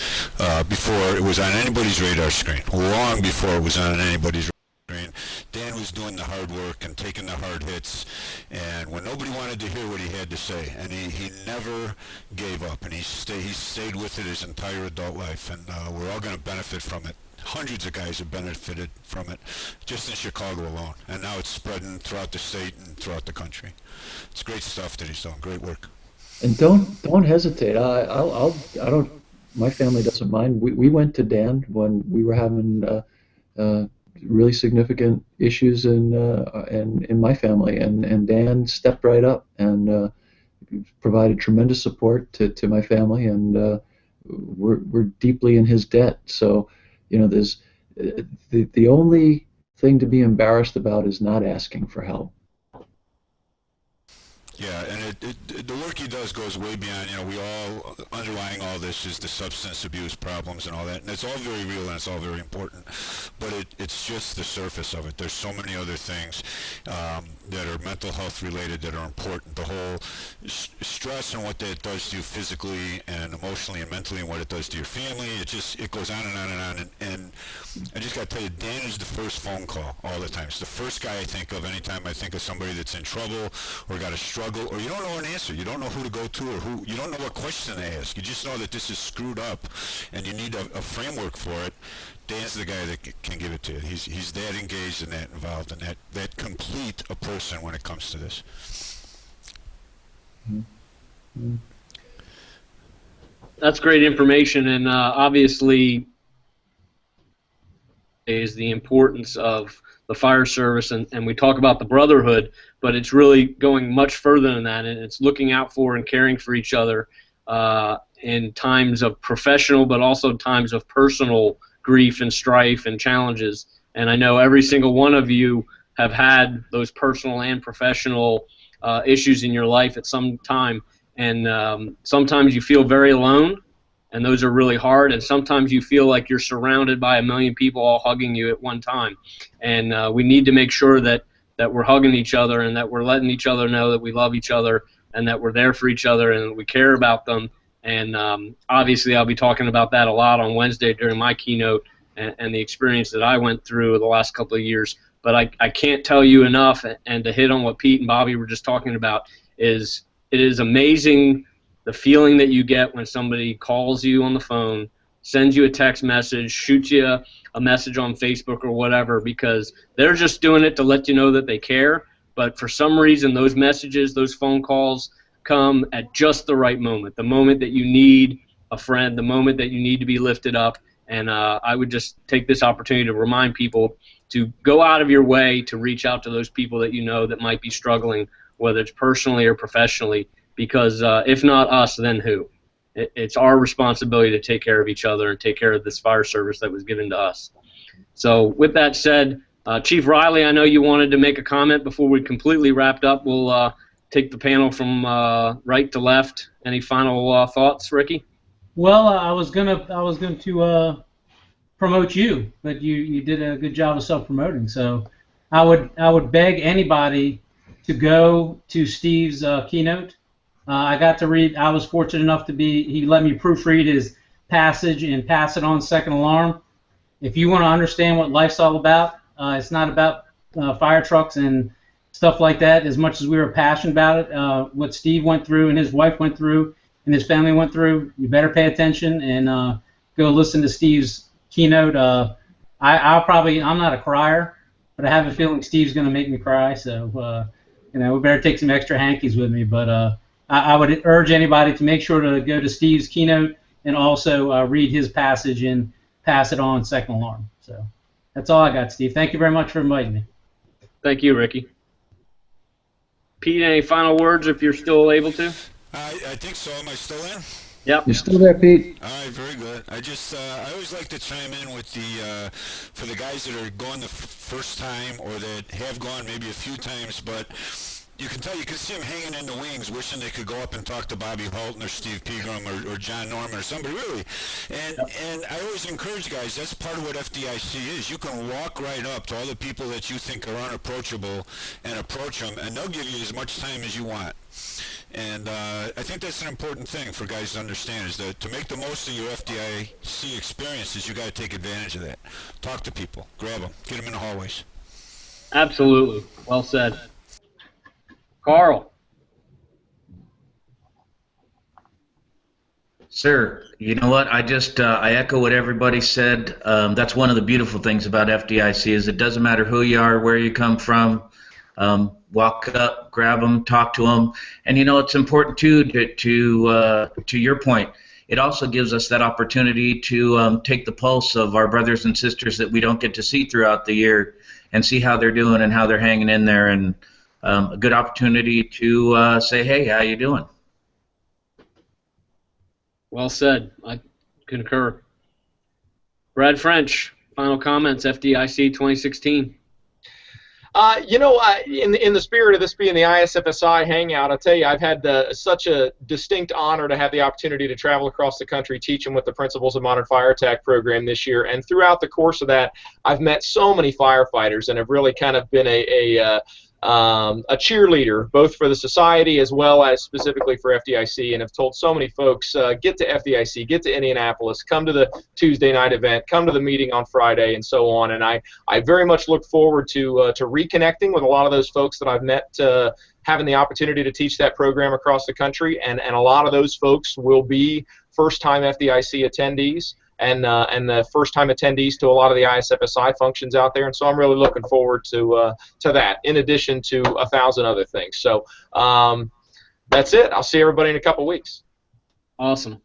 before it was on anybody's radar screen, long before it was on anybody's radar screen. Dan was doing the hard work and taking the hard hits, and when nobody wanted to hear what he had to say, and he never gave up, and he stayed with it his entire adult life, and we're all going to benefit from it. Hundreds of guys have benefited from it just in Chicago alone, and now it's spreading throughout the state and throughout the country. It's great stuff that he's doing. Great work. And don't hesitate. I don't. My family doesn't mind. We went to Dan when we were having really significant issues in my family, and Dan stepped right up and provided tremendous support to my family, and we're deeply in his debt. So. There's the only thing to be embarrassed about is not asking for help. Yeah, and the work he does goes way beyond, we all, underlying all this is the substance abuse problems and all that, and it's all very real and it's all very important, but it's just the surface of it. There's so many other things that are mental health related that are important. The whole stress and what that does to you physically and emotionally and mentally, and what it does to your family, it goes on and on and on, and I just got to tell you, Dan is the first phone call all the time. It's the first guy I think of anytime I think of somebody that's in trouble or got a struggle, or you don't know an answer, you don't know who to go to, or you don't know what question to ask. You just know that this is screwed up, and you need a framework for it. Dan's the guy that can give it to you. He's that engaged and that involved and that complete a person when it comes to this. Mm-hmm. That's great information, and obviously is the importance of the fire service, and we talk about the brotherhood, but it's really going much further than that, and it's looking out for and caring for each other in times of professional but also times of personal grief and strife and challenges. And I know every single one of you have had those personal and professional issues in your life at some time, and sometimes you feel very alone, and those are really hard, and sometimes you feel like you're surrounded by a million people all hugging you at one time. And we need to make sure that we're hugging each other and that we're letting each other know that we love each other and that we're there for each other and we care about them. And obviously I'll be talking about that a lot on Wednesday during my keynote and the experience that I went through the last couple of years. But I can't tell you enough, and to hit on what Pete and Bobby were just talking about, is it is amazing the feeling that you get when somebody calls you on the phone, sends you a text message, shoots you a message on Facebook or whatever, because they're just doing it to let you know that they care. But for some reason, those messages, those phone calls come at just the right moment, the moment that you need a friend, the moment that you need to be lifted up. And I would just take this opportunity to remind people to go out of your way to reach out to those people that you know that might be struggling, whether it's personally or professionally, because if not us, then who? It's our responsibility to take care of each other and take care of this fire service that was given to us. So with that said, Chief Riley, I know you wanted to make a comment before we completely wrapped up. We'll take the panel from right to left. Any final thoughts, Ricky? Well, I was going to promote you, but you did a good job of self-promoting. So I would beg anybody to go to Steve's keynote. I got to read. I was fortunate enough to be. He let me proofread his passage and pass it on second alarm. If you want to understand what life's all about, it's not about fire trucks and stuff like that as much as we were passionate about it. What Steve went through and his wife went through and his family went through, you better pay attention and go listen to Steve's keynote. I'm not a crier, but I have a feeling Steve's going to make me cry. So we better take some extra hankies with me. But I would urge anybody to make sure to go to Steve's keynote and also read his passage and pass it on second alarm. So that's all I got, Steve. Thank you very much for inviting me. Thank you, Ricky. Pete, any final words if you're still able to? I think so. Am I still in? Yep. You're still there, Pete. All right, very good. I always like to chime in with for the guys that are going the first time or that have gone maybe a few times, but you can see them hanging in the wings, wishing they could go up and talk to Bobby Holton or Steve Pegram or John Norman or somebody, really. And I always encourage guys, that's part of what FDIC is. You can walk right up to all the people that you think are unapproachable and approach them, and they'll give you as much time as you want. And I think that's an important thing for guys to understand, is that to make the most of your FDIC experiences, you got to take advantage of that. Talk to people, grab them, get them in the hallways. Absolutely. Well said. Carl. Sir, you know what? I echo what everybody said. That's one of the beautiful things about FDIC is it doesn't matter who you are, where you come from. Walk up, grab them, talk to them, and it's important too to your point. It also gives us that opportunity to take the pulse of our brothers and sisters that we don't get to see throughout the year and see how they're doing and how they're hanging in there, and a good opportunity to say, hey, how you doing? Well said. I concur. Brad French, final comments, FDIC 2016. In the spirit of this being the ISFSI Hangout, I'll tell you, I've had such a distinct honor to have the opportunity to travel across the country teaching with the Principles of Modern Fire Attack program this year. And throughout the course of that, I've met so many firefighters and have really kind of been a cheerleader, both for the society as well as specifically for FDIC, and have told so many folks, get to FDIC, get to Indianapolis, come to the Tuesday night event, come to the meeting on Friday, and so on. And I very much look forward to reconnecting with a lot of those folks that I've met having the opportunity to teach that program across the country, and a lot of those folks will be first-time FDIC attendees. And the first-time attendees to a lot of the ISFSI functions out there, and so I'm really looking forward to that, in addition to 1,000 other things. So that's it. I'll see everybody in a couple weeks. Awesome.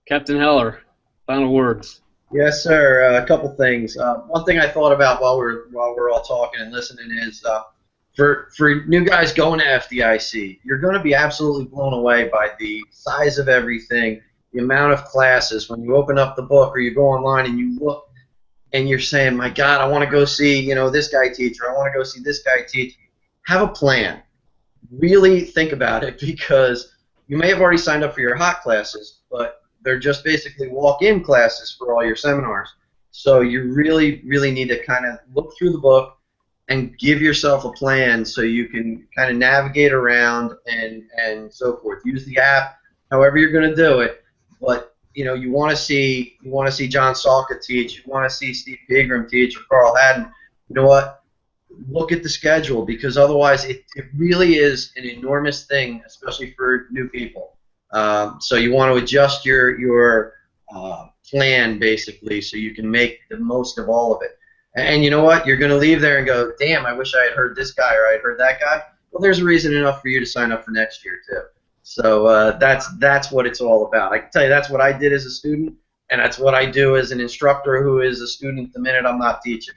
Captain Heller, final words. Yes, sir. A couple things. One thing I thought about while we're all talking and listening is for new guys going to FDIC, you're going to be absolutely blown away by the size of everything, the amount of classes. When you open up the book or you go online and you look and you're saying, "My God, I want to go see this guy teach, or I want to go see this guy teach." Have a plan. Really think about it, because you may have already signed up for your hot classes, but they're just basically walk-in classes for all your seminars. So you really, really need to kind of look through the book and give yourself a plan so you can kind of navigate around and so forth. Use the app, however you're going to do it. But you want to see John Salka teach. You want to see Steve Pegram teach, or Carl Haddon. You know what? Look at the schedule, because otherwise it really is an enormous thing, especially for new people. So you want to adjust your plan, basically, so you can make the most of all of it. And you know what? You're going to leave there and go, damn, I wish I had heard this guy or I had heard that guy. Well, there's a reason enough for you to sign up for next year, too. So that's what it's all about. I can tell you that's what I did as a student, and that's what I do as an instructor who is a student the minute I'm not teaching.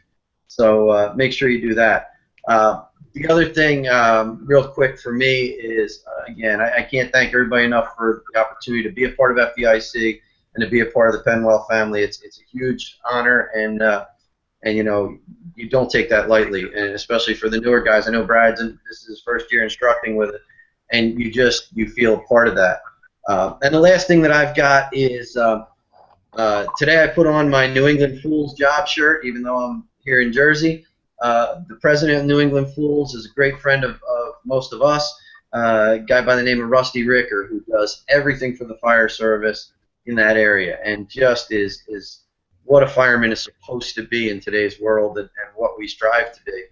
So make sure you do that. The other thing, real quick for me, is, again, I can't thank everybody enough for the opportunity to be a part of FDIC and to be a part of the Penwell family. It's a huge honor, and you don't take that lightly, and especially for the newer guys. I know Brad's this is his first year instructing with it, and you feel a part of that. And the last thing that I've got is today I put on my New England Fools job shirt, even though I'm here in Jersey. The president of New England Fools is a great friend of most of us, a guy by the name of Rusty Ricker, who does everything for the fire service in that area, and just is what a fireman is supposed to be in today's world, and what we strive to be.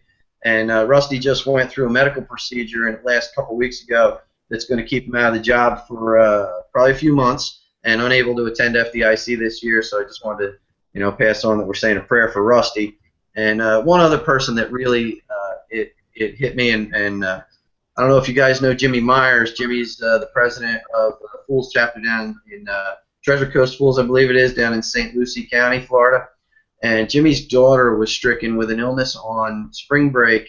And Rusty just went through a medical procedure in the last couple weeks ago that's going to keep him out of the job for probably a few months, and unable to attend FDIC this year. So I just wanted to pass on that we're saying a prayer for Rusty. And one other person that really it hit me, and I don't know if you guys know Jimmy Myers. Jimmy's the president of the Fools chapter down in Treasure Coast Fools, I believe it is, down in St. Lucie County, Florida. And Jimmy's daughter was stricken with an illness on spring break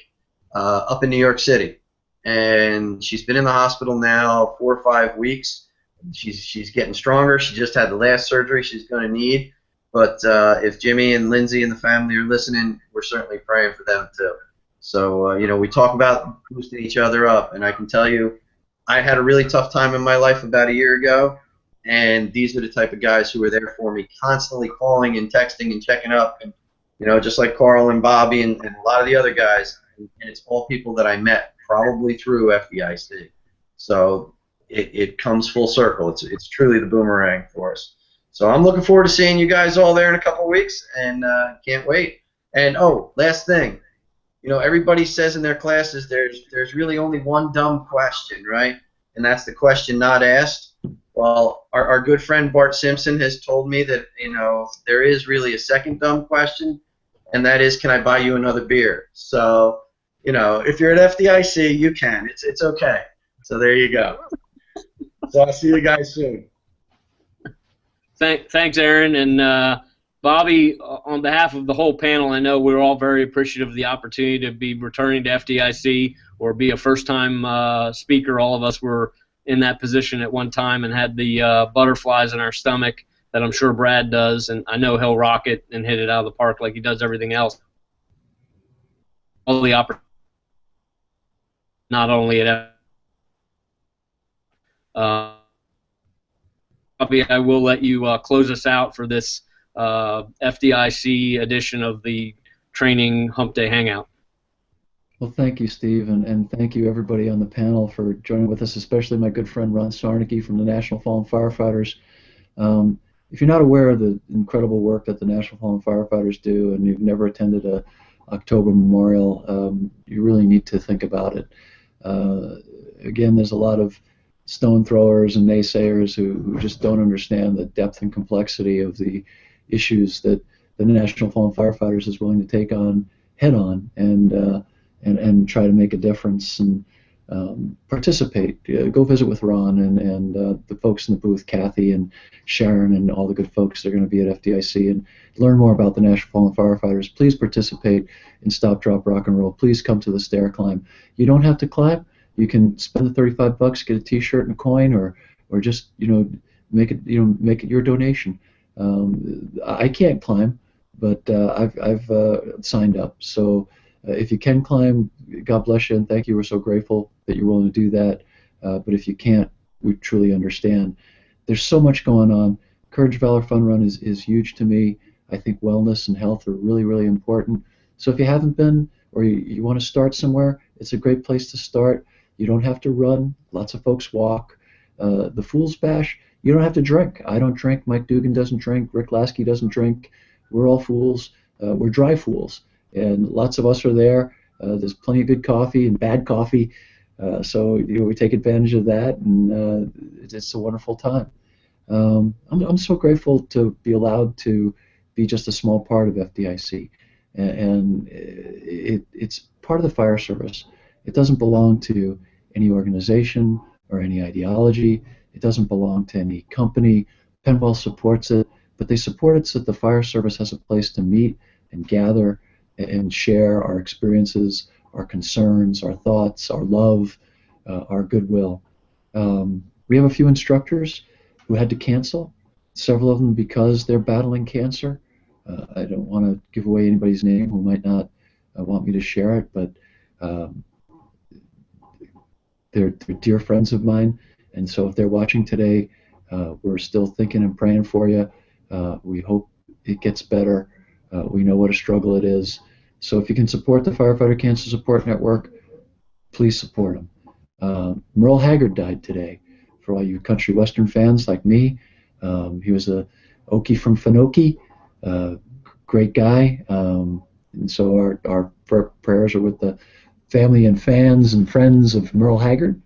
up in New York City. And she's been in the hospital now 4 or 5 weeks. She's getting stronger. She just had the last surgery she's going to need. But if Jimmy and Lindsay and the family are listening, we're certainly praying for them too. So, we talk about boosting each other up. And I can tell you, I had a really tough time in my life about a year ago. And these are the type of guys who are there for me, constantly calling and texting and checking up. And, just like Carl and Bobby and a lot of the other guys. And it's all people that I met probably through FDIC. So it comes full circle. It's truly the boomerang for us. So I'm looking forward to seeing you guys all there in a couple of weeks, and can't wait. And last thing, everybody says in their classes there's really only one dumb question, right? And that's the question not asked. Well, our good friend Bart Simpson has told me that there is really a second dumb question, and that is, can I buy you another beer? So if you're at FDIC, you can. It's okay. So there you go. So I'll see you guys soon. Thanks, Aaron. And Bobby, on behalf of the whole panel, I know we're all very appreciative of the opportunity to be returning to FDIC or be a first-time speaker. All of us were in that position at one time and had the butterflies in our stomach that I'm sure Brad does, and I know he'll rock it and hit it out of the park like he does everything else. All the opportunity, not only at Bobby, I will let you close us out for this FDIC edition of the Training Humpday Hangout. Well, thank you, Steve, and thank you, everybody on the panel, for joining with us, especially my good friend Ron Sarnicki from the National Fallen Firefighters. If you're not aware of the incredible work that the National Fallen Firefighters do, and you've never attended a October Memorial, you really need to think about it. Again, there's a lot of stone throwers and naysayers who just don't understand the depth and complexity of the issues that the National Fallen Firefighters is willing to take on head-on and try to make a difference. And participate. Go visit with Ron and the folks in the booth, Kathy and Sharon and all the good folks that are going to be at FDIC, and learn more about the National Fallen Firefighters. Please participate in Stop, Drop, Rock and Roll. Please come to the stair climb. You don't have to climb. You can spend the $35, get a T-shirt and a coin, or just make it your donation. I can't climb, but I've signed up. So if you can climb, God bless you and thank you. We're so grateful that you're willing to do that. But if you can't, we truly understand. There's so much going on. Courage, Valor, Fun Run is huge to me. I think wellness and health are really, really important. So if you haven't been, or you want to start somewhere, it's a great place to start. You don't have to run. Lots of folks walk. The Fool's Bash, you don't have to drink. I don't drink. Mike Dugan doesn't drink. Rick Lasky doesn't drink. We're all fools. We're dry fools. And lots of us are there. There's plenty of good coffee and bad coffee. So we take advantage of that, and it's a wonderful time. I'm so grateful to be allowed to be just a small part of FDIC. And it's part of the fire service. It doesn't belong to any organization or any ideology. It doesn't belong to any company. Penwell supports it, but they support it so that the fire service has a place to meet and gather and share our experiences, our concerns, our thoughts, our love, our goodwill. We have a few instructors who had to cancel, several of them because they're battling cancer. I don't want to give away anybody's name who might not want me to share it, but they're dear friends of mine, and so if they're watching today, we're still thinking and praying for you. We hope it gets better. We know what a struggle it is. So if you can support the Firefighter Cancer Support Network, please support them. Merle Haggard died today. For all you country western fans like me, he was a Okie from Finoki, great guy. And so our prayers are with the family and fans and friends of Merle Haggard.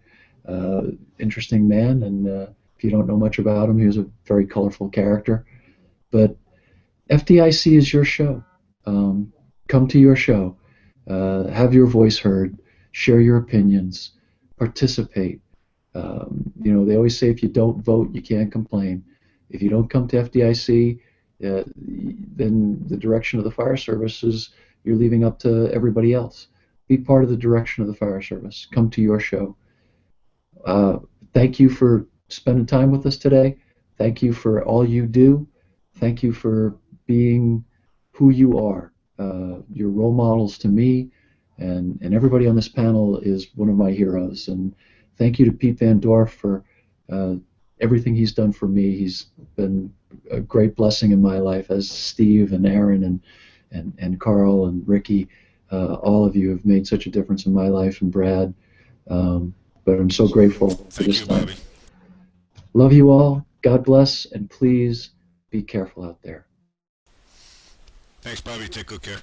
Interesting man, and if you don't know much about him, he was a very colorful character. But FDIC is your show. Come to your show. Have your voice heard. Share your opinions. Participate. They always say if you don't vote, you can't complain. If you don't come to FDIC, then the direction of the fire service is you're leaving up to everybody else. Be part of the direction of the fire service. Come to your show. Thank you for spending time with us today. Thank you for all you do. Thank you for being who you are. You're role models to me, and everybody on this panel is one of my heroes. And thank you to Pete Van Dorpe for everything he's done for me. He's been a great blessing in my life, as Steve and Aaron and Carl and Ricky. All of you have made such a difference in my life, and Brad. But I'm so grateful for this time. Bobby. Love you all. God bless, and please be careful out there. Thanks, Bobby. Take good care.